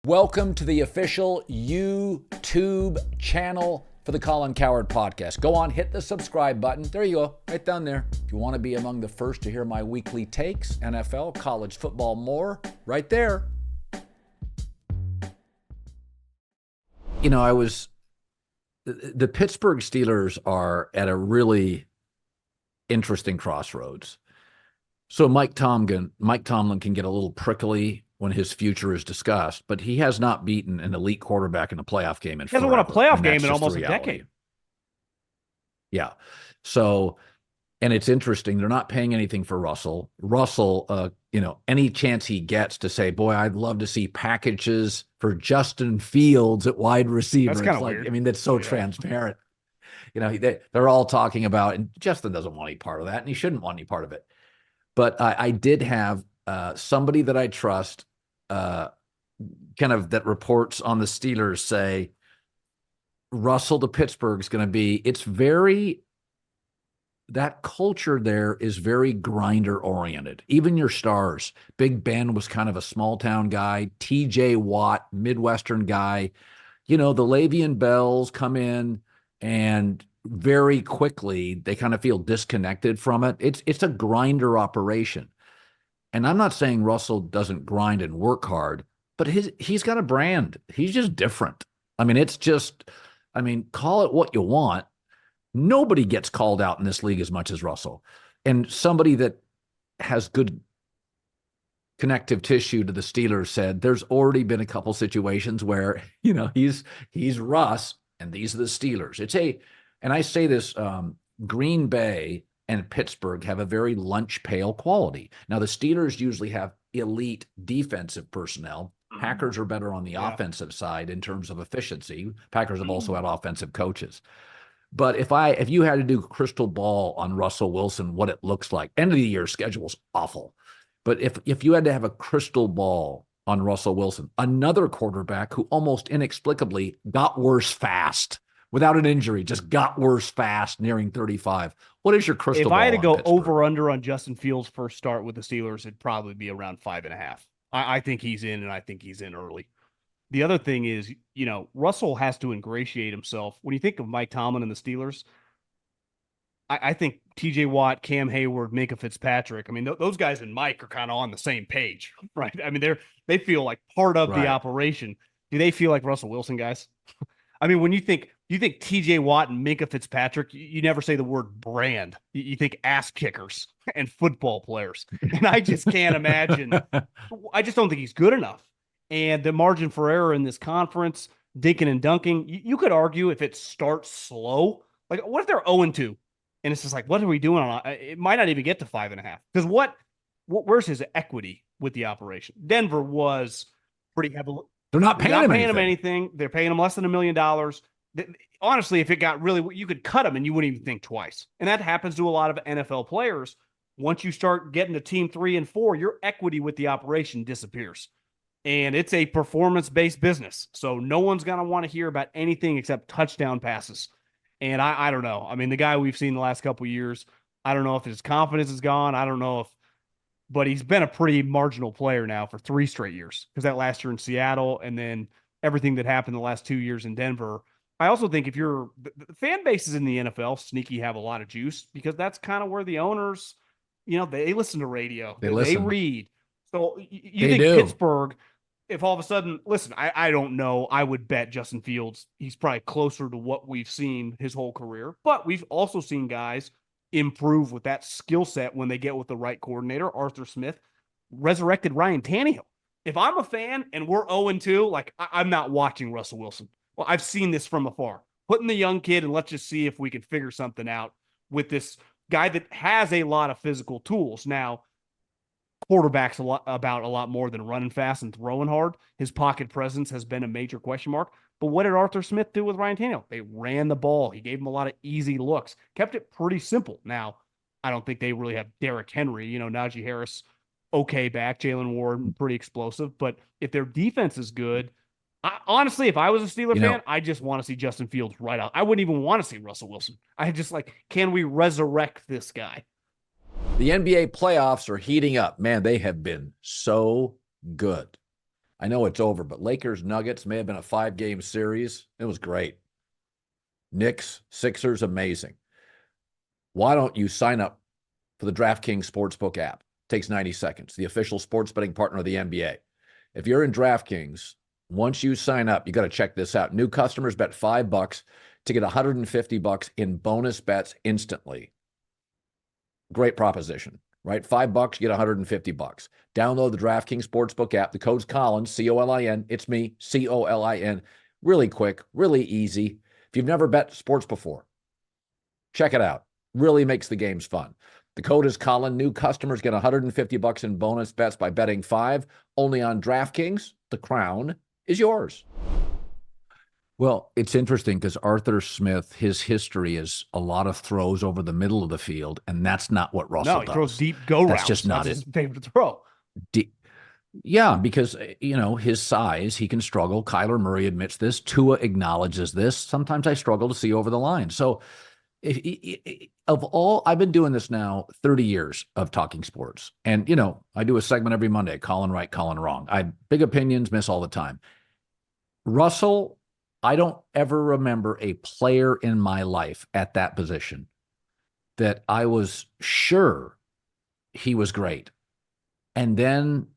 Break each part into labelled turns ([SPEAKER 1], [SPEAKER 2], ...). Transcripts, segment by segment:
[SPEAKER 1] Welcome to the official YouTube channel for the Colin Cowherd podcast. Go on, hit the subscribe button. There you go, right down there. If you want to be among the first to hear my weekly takes, NFL, college football, more, right there. You know, the Pittsburgh Steelers are at a really interesting crossroads. So Mike Tomlin can get a little prickly when his future is discussed, but he has not beaten an elite quarterback in a playoff game in forever.
[SPEAKER 2] He hasn't won a playoff game in almost a decade.
[SPEAKER 1] Yeah. So, and it's interesting. They're not paying anything for Russell. Russell, any chance he gets to say, boy, I'd love to see packages for Justin Fields at wide receiver.
[SPEAKER 2] That's kind of weird.
[SPEAKER 1] I mean, that's so transparent. They're all talking about, and Justin doesn't want any part of that, and he shouldn't want any part of it. But I did have somebody that I trust, kind of that reports on the Steelers, say Russell to Pittsburgh is going to be, that culture there is very grinder oriented. Even your stars. Big Ben was kind of a small town guy. TJ Watt, Midwestern guy. The Le'Veon Bells come in and very quickly they kind of feel disconnected from it. It's a grinder operation. And I'm not saying Russell doesn't grind and work hard, but he's got a brand. He's just different. I mean, call it what you want. Nobody gets called out in this league as much as Russell. And somebody that has good connective tissue to the Steelers said there's already been a couple situations where, he's Russ and these are the Steelers. And I say this, Green Bay and Pittsburgh have a very lunch pail quality. Now, the Steelers usually have elite defensive personnel. Packers are better on the offensive side in terms of efficiency. Packers have also had offensive coaches. But if you had to do crystal ball on Russell Wilson, what it looks like, end of the year schedule's awful. But if you had to have a crystal ball on Russell Wilson, another quarterback who almost inexplicably got worse fast, without an injury, just got worse fast, nearing 35. What is your crystal ball?
[SPEAKER 2] If I had to go
[SPEAKER 1] Pittsburgh?
[SPEAKER 2] over-under on Justin Fields' first start with the Steelers, it'd probably be around 5.5. I think he's in, and I think he's in early. The other thing is, Russell has to ingratiate himself. When you think of Mike Tomlin and the Steelers, I think TJ Watt, Cam Hayward, Minkah Fitzpatrick, those guys and Mike are kind of on the same page, right? They feel like part of the operation. Do they feel like Russell Wilson guys? When you think TJ Watt and Minkah Fitzpatrick, you never say the word brand. You think ass kickers and football players. And I just can't imagine. I just don't think he's good enough. And the margin for error in this conference, dinking and dunking, you could argue if it starts slow. Like, what if they're 0-2? And it's just like, what are we doing on it? Might not even get to 5.5. Because where's his equity with the operation? Denver was pretty heavily.
[SPEAKER 1] They're not paying him
[SPEAKER 2] anything. They're paying him less than $1 million. Honestly, if it got really, you could cut him and you wouldn't even think twice. And that happens to a lot of NFL players. Once you start getting to team 3 and 4, your equity with the operation disappears. And it's a performance-based business. So no one's going to want to hear about anything except touchdown passes. And I don't know. The guy we've seen the last couple of years, I don't know if his confidence is gone. I don't know but he's been a pretty marginal player now for 3 straight years, because that last year in Seattle and then everything that happened the last 2 years in Denver. I also think if the fan bases in the NFL sneaky have a lot of juice, because that's kind of where the owners, they listen to radio, they read. So you think Pittsburgh, if all of a sudden, listen, I don't know, I would bet Justin Fields, he's probably closer to what we've seen his whole career, but we've also seen guys improve with that skill set when they get with the right coordinator. Arthur Smith resurrected Ryan Tannehill. If I'm a fan and we're 0-2, I'm not watching Russell Wilson. Well, I've seen this from afar. Put in the young kid and let's just see if we can figure something out with this guy that has a lot of physical tools. Now, quarterback's a lot more than running fast and throwing hard. His pocket presence has been a major question mark. But what did Arthur Smith do with Ryan Tannehill? They ran the ball. He gave him a lot of easy looks. Kept it pretty simple. Now, I don't think they really have Derrick Henry. Najee Harris, okay back. Jalen Warren, pretty explosive. But if their defense is good, honestly, if I was a Steeler fan, I just want to see Justin Fields right out. I wouldn't even want to see Russell Wilson. I just can we resurrect this guy?
[SPEAKER 1] The NBA playoffs are heating up. Man, they have been so good. I know it's over, but Lakers Nuggets may have been a 5-game series. It was great. Knicks, Sixers, amazing. Why don't you sign up for the DraftKings Sportsbook app? It takes 90 seconds, the official sports betting partner of the NBA. If you're in DraftKings, once you sign up, you got to check this out. New customers bet $5 to get $150 in bonus bets instantly. Great proposition, right? $5, you get $150. Download the DraftKings Sportsbook app. The code's Colin, C-O-L-I-N. It's me, C-O-L-I-N. Really quick, really easy. If you've never bet sports before, check it out. Really makes the games fun. The code is Colin. New customers get $150 in bonus bets by betting $5. Only on DraftKings. The crown is yours. Well, it's interesting because Arthur Smith, his history is a lot of throws over the middle of the field, and that's not what Russell does.
[SPEAKER 2] No, he throws deep go routes.
[SPEAKER 1] That's just not
[SPEAKER 2] his favorite throw.
[SPEAKER 1] Yeah, because, his size, he can struggle. Kyler Murray admits this. Tua acknowledges this. Sometimes I struggle to see over the line. So I've been doing this now 30 years of talking sports. And, I do a segment every Monday, Colin right, Colin wrong. I big opinions, miss all the time. Russell, I don't ever remember a player in my life at that position that I was sure he was great. And then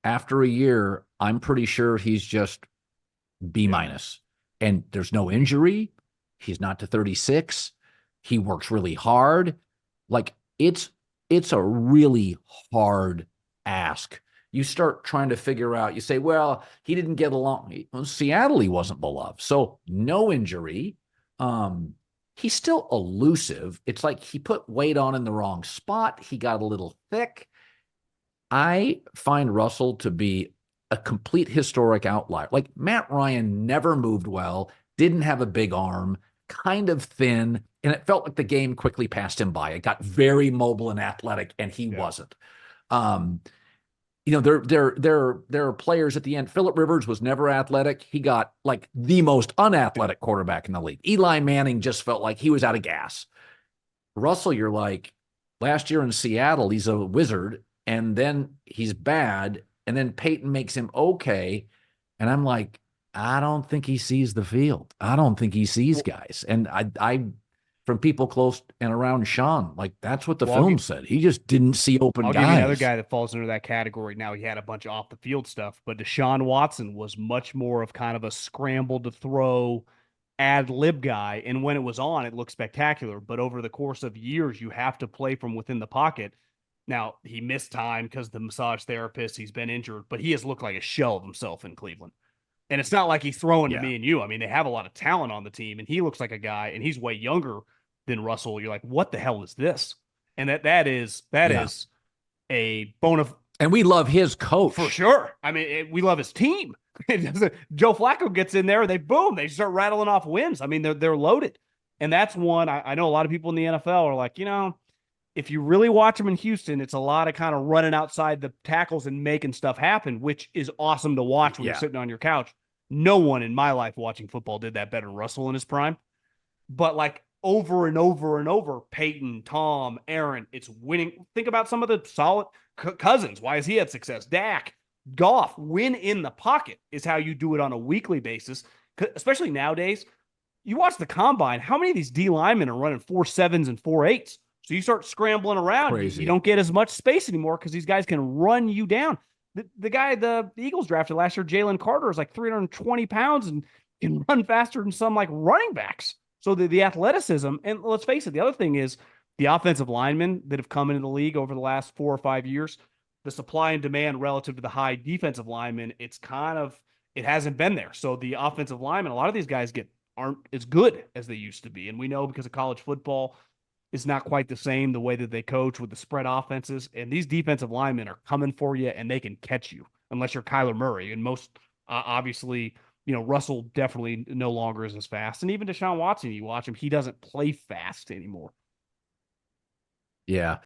[SPEAKER 1] after a year, I'm pretty sure he's just B-. And there's no injury. He's not to 36. He works really hard. Like it's a really hard ask. You start trying to figure out, you say, well, he didn't get along. In Seattle, he wasn't beloved. So no injury. He's still elusive. It's like he put weight on in the wrong spot. He got a little thick. I find Russell to be a complete historic outlier. Like Matt Ryan never moved well, didn't have a big arm, kind of thin, and it felt like the game quickly passed him by. It got very mobile and athletic, and he wasn't. There are players at the end. Phillip Rivers was never athletic. He got like the most unathletic quarterback in the league. Eli Manning just felt like he was out of gas. Russell, you're like, last year in Seattle, he's a wizard, and then he's bad, and then Peyton makes him okay. And I'm like, I don't think he sees the field. I don't think he sees guys. And I from people close and around Sean, like that's what the film said. He just didn't see open guys.
[SPEAKER 2] I'll give you another guy that falls under that category. Now he had a bunch of off the field stuff, but Deshaun Watson was much more of kind of a scramble to throw ad lib guy. And when it was on, it looked spectacular. But over the course of years, you have to play from within the pocket. Now he missed time because the massage therapist, he's been injured, but he has looked like a shell of himself in Cleveland. And it's not like he's throwing to me and you. I mean, they have a lot of talent on the team, and he looks like a guy, and he's way younger than Russell. You're like, what the hell is this? And that is a bone of.
[SPEAKER 1] And we love his coach
[SPEAKER 2] for sure. I mean, we love his team. Joe Flacco gets in there, they start rattling off wins. I mean, they're loaded, and that's one. I know a lot of people in the NFL are like, if you really watch them in Houston, it's a lot of kind of running outside the tackles and making stuff happen, which is awesome to watch when you're sitting on your couch. No one in my life watching football did that better than Russell in his prime. But like over and over and over, Peyton, Tom, Aaron, it's winning. Think about some of the solid Cousins. Why has he had success? Dak, Goff, win in the pocket is how you do it on a weekly basis. Especially nowadays, you watch the combine, how many of these D linemen are running 4.7s and 4.8s? So you start scrambling around. You don't get as much space anymore because these guys can run you down. The guy the Eagles drafted last year, Jalen Carter, is like 320 pounds and can run faster than some like running backs. So the athleticism, and let's face it, the other thing is the offensive linemen that have come into the league over the last 4 or 5 years, the supply and demand relative to the high defensive linemen, it hasn't been there. So the offensive linemen, a lot of these guys aren't as good as they used to be. And we know because of college football, it's not quite the same the way that they coach with the spread offenses. And these defensive linemen are coming for you, and they can catch you unless you're Kyler Murray. And most, obviously, Russell definitely no longer is as fast. And even Deshaun Watson, you watch him, he doesn't play fast anymore.
[SPEAKER 1] Yeah.